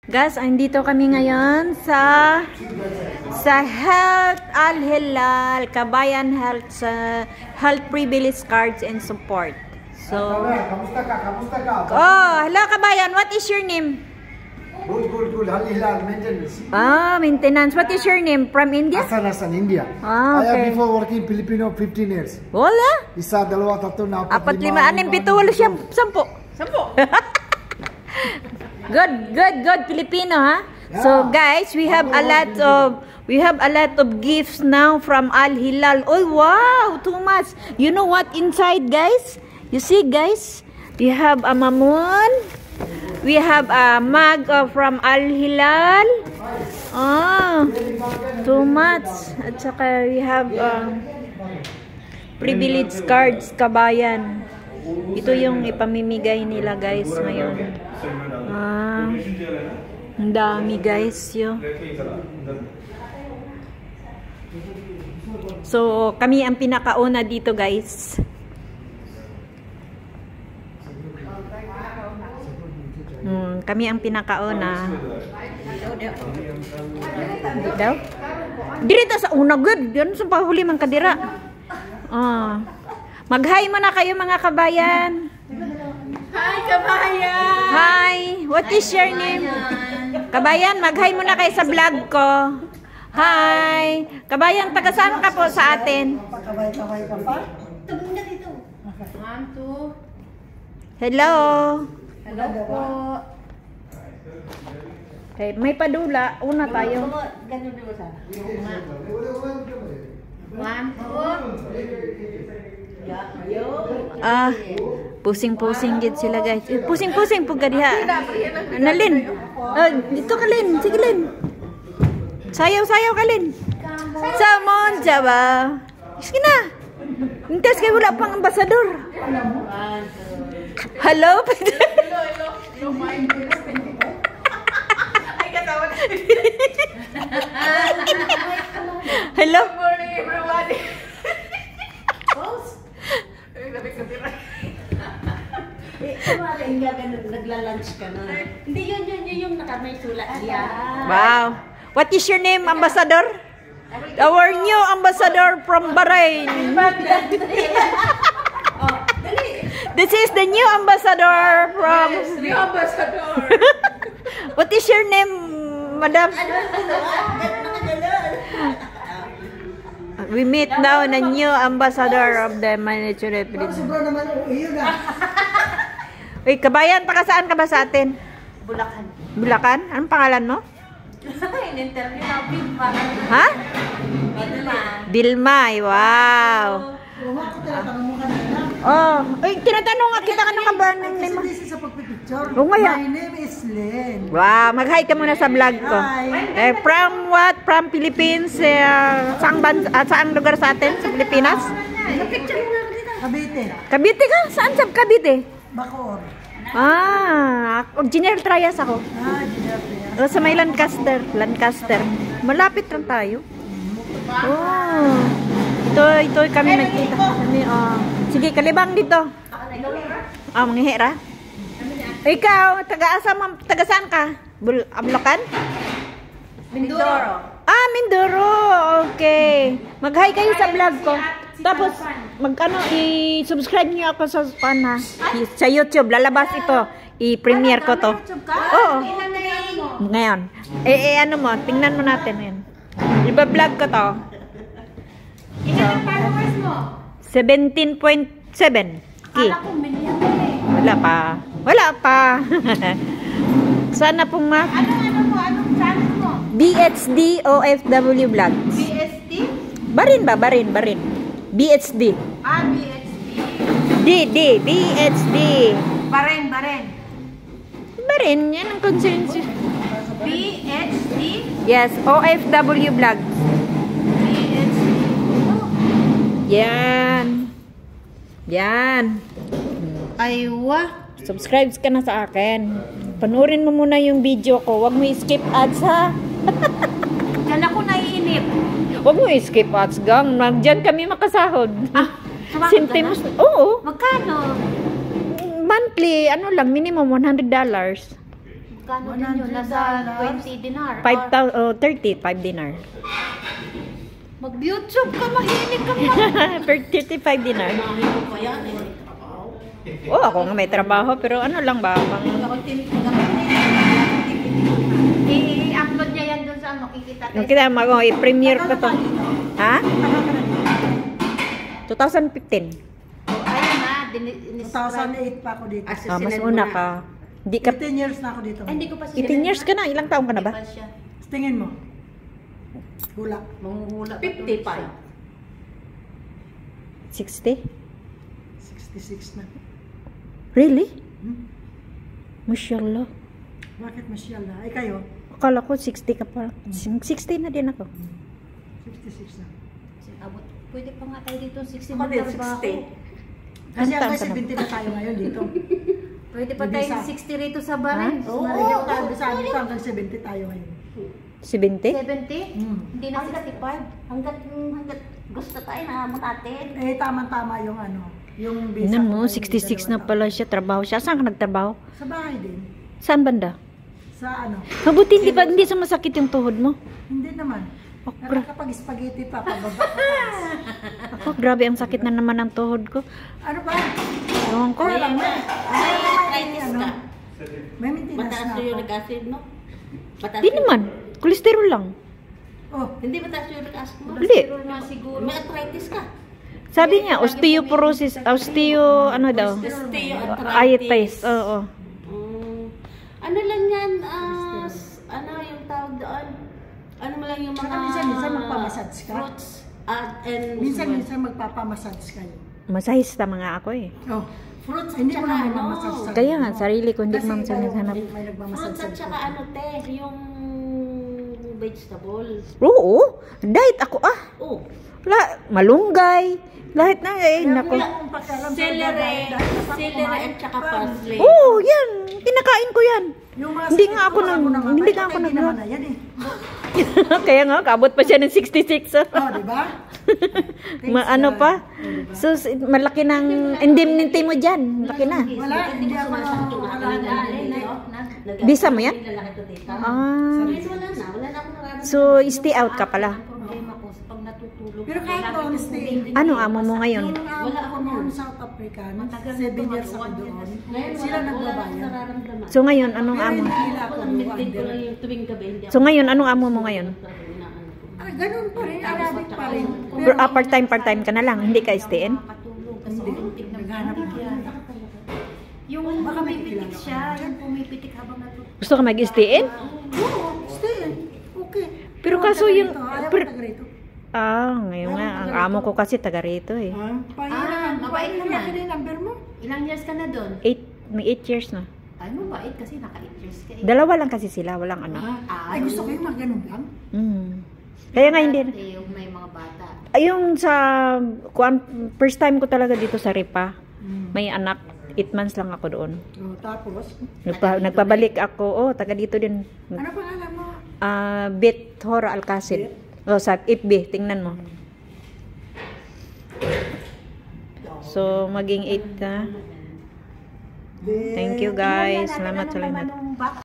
Guys, andito kami ngayon sa Health Al Hilal Kabayan Health sa Health Privilege Cards and Support. So, kamusta ka? oh, hello Kabayan, what is your name? Good. Al Hilal maintenance. Maintenance. What is your name? From India? Asan, India. Okay. I have before working Filipino 15 years. Wala. Isa, dalawa, tatlo, na Apat, lima, anim, pito, walo, siyam, sampo. Good Filipino, ha? Yeah. So guys, we have a lot of gifts now from Al Hilal. Oh wow, too much. You know what inside, guys? You see, guys? We have a mamun. We have a mug from Al Hilal. Oh, too much. At saka we have privilege cards, Kabayan. Ito yung ipamimigay nila, guys, ngayon. Ang dami, guys, yun. So, kami ang pinakauna dito, guys. Kami ang pinakauna. Daw? Dirita sa una, good. Yan sa pahuli man kadira. Mag-hi muna kayo, mga kabayan. Hi, kabayan! Hi! What is your name? Kabayan, mag-hi muna kayo sa vlog ko. Hi! Kabayan, taga saan ka po sa atin? Kabay ka pa? Tumingin na dito. 1, 2. Hello! Hello po. Okay, may padula. Una tayo. Ganun din mo sa. 1, 2. Pusing-pusing gid sila, guys. Pusing-pusing po kadiha. Nalin. Dito ka, Lin. Sige, Lin. Sayaw ka, Lin. Samon, Java. Sige na. Hintas kayo, wala pang ambasador. Hello? Hello, ay, katawa na. Hello? Good morning, everybody. Nagla-lunch ka na. Hindi, yun yung nakamay sulat niya. Wow. What is your name, Ambassador? Our new ambassador from Bahrain. This is the new ambassador from... New ambassador. What is your name, madam? We meet now the new ambassador of the Manitoba Philippines. Sobra naman, iyo na. Uy, kabayan, taga saan ka ba sa atin? Bulacan. Bulacan? Anong pangalan mo? In-interview na Vilma. Ha? Vilma. Dilmay, wow. Oh, uy, tinatanong nga kita kanong kabayan ng name mo. This is a picture. Oo nga yan. My name is Len. Wow, mag-hi ka muna sa vlog ko. Hi. From what? From Philippines? Saang lugar sa atin? Sa Pilipinas? Picture mo nga dito. Cavite. Cavite ka? Saan sa Cavite? Bacoor. General Trias ako. General. Sa may Lancaster. Malapit lang tayo. Oh. Ito kami nagkita. Sige, kalibang dito. Manghihira. Ikaw, taga saan ka? Bulacan? Mindoro. Mindoro. Okay. Mag-hi kayo sa vlog ko. Tapos, i-subscribe niyo ako sa YouTube. Lalabas ito. I-premiere ko to. Oo. Ngayon. Ano mo? Tingnan mo natin. Ngayon. Iba-vlog ko to. Ilan ang followers mo? 17.7 K. Kala ko million eh. Wala pa. Sana pong Anong channel mo? BHD OFW Vlogs. BST? Barin. BHD. BHD. BHD. Baren. Barin, yan ang concern. BHD? Yes, OFW Vlogs. BHD. Yan. Aywa. Subscribe ka na sa akin. Panurin mo muna yung video ko. Huwag mo i-skip ads, ha? Diyan ako naiinip. Huwag mo i-skip ads, gang. Diyan kami makasahod. Centimos. Oo. Magkano? Monthly, ano lang, minimum $100. Magkano din yun? Nasa 20 dinar. 35 dinar. Mag-YouTube ka, mahilig ka pa. 35 dinar. Mahal ko pa yan eh. Oh, ako nga may trabaho, pero ano lang ba? I-upload niya yan dun sa ano, kikita. Kita i-premiere pa to. Ha? 2015. Ayun na, 2008 pa ako dito. Mas una ka. Hindi ka 18 years na ako dito. Hindi ko pa 18 years ka na. Ilang taon ka na ba? Tingin mo. Hula. Manguhula. 55. 60? 66 na. Really? Hmm? Mashallah. Bakit masyala? Ay kayo? Akala ko 60 ka pa. 60 na din ako. 66 na. Abot. Pwede pa nga tayo dito, 60 Ako na din, trabaho. 60. Kasi Tanda ako ka na. 70 na tayo ngayon dito. Pwede pa tayo 60 rito sa Ha? barin. Oo, oh, sabi ko hanggang 70 tayo ngayon. 70? 70? Hmm. Hindi na 65. Hanggat gusto tayo na natin. Eh, tama-tama yung ano, yung visa. Tingnan mo, ko, yung 66 na dalawang pala siya. Trabaho siya. Saan ka nagtrabaho? taon. Sa bahay din. Saan banda? Sa ano? Mabuti hindi sa masakit yung tuhod mo. Hindi naman. Oh, gra- Nakakapag-spaghetti pa, pababa pa taas. Ako, grabe ang sakit na naman ng tuhod ko. Ano ba? Ewan ko. Kaya lang, may Arthritis ano, ka. may maintenance Mataas na na ako. uric acid mo? Mataas Di na- naman. Cholesterol lang. Oh, Hindi mataas yung uric acid mo? Hindi. Cholesterol nga siguro. May arthritis ka. Sabi niya, osteoporosis, ano daw? Osteoarthritis. Oo. Ano lang yan? Ano yung tawag doon? Ano mo lang yung mga... Saka minsan magpamassage ka? Fruits and... minsan magpapamassage kayo. Masahista mga ako eh. Oh, Fruits at hindi mo saka na ano? magmamassage sa Kaya nga, sarili ko, hindi Kasi ko ikaw, naghanap. may Fruits nagmamassage at saka ano te, yung vegetable. Oo, diet ako Oh, malunggay. Lahat na eh, nako. celery at saka parsley. Oo, yan. Kinakain ko yan. Hindi nga ako hindi nga ako nag- na yan eh. Kaya nga, kabot pa siya ng 66. Oh, di ba? Ano pa? So, malaki ng indemnity mo dyan. Laki na. Wala, hindi ako Visa mo yan? Ah. Ah. Wala na akong nararamdaman. So, stay out ka pala. Problema ko sa pag natutulog. Pero kahit noon, stay. Ano amo mo ngayon? Yung wala ako noon South Africa, 7 years ako doon. Sila nagbabayad. nararamdaman. So, ngayon, anong Pero amo? hindi nila ako Maintain ko doon. lang yung tuwing gabi. Hindi So, ngayon, anong amo mo ngayon? Ah, ganun pa rin, Arabic pa rin. Part-time ka na lang, hindi ka STN? Makatulog kasi Hindi, untik na naghanap ako. yung Baka may pumipitik kilala siya, yung pumipitik habang natutulog. Gusto ka mag-STN? Oo, stay. Okay. Pero Ayaw kaso taga yung- rito, ayaw pero- taga rito. Ngayon nga, ang amo ko kasi taga rito eh. Pahiram, mabait naman. Akin yung number mo. Ilang years ka na doon? May 8 years na. Ay, mabait kasi naka-8 years ka. Dalawa lang kasi sila, walang anak. Ay, gusto ko yung mga ganun lang. Kaya nga hindi. Yung may mga bata. Ayun first time ko talaga dito sa Ripa. May anak, 8 months lang ako doon. Oh, tapos, Nagpabalik ako, taga dito din. ano pangalan mo? Beth Hora Alcacid. Sa FB, tingnan mo. So, maging 8 na. Thank you guys. Salamat.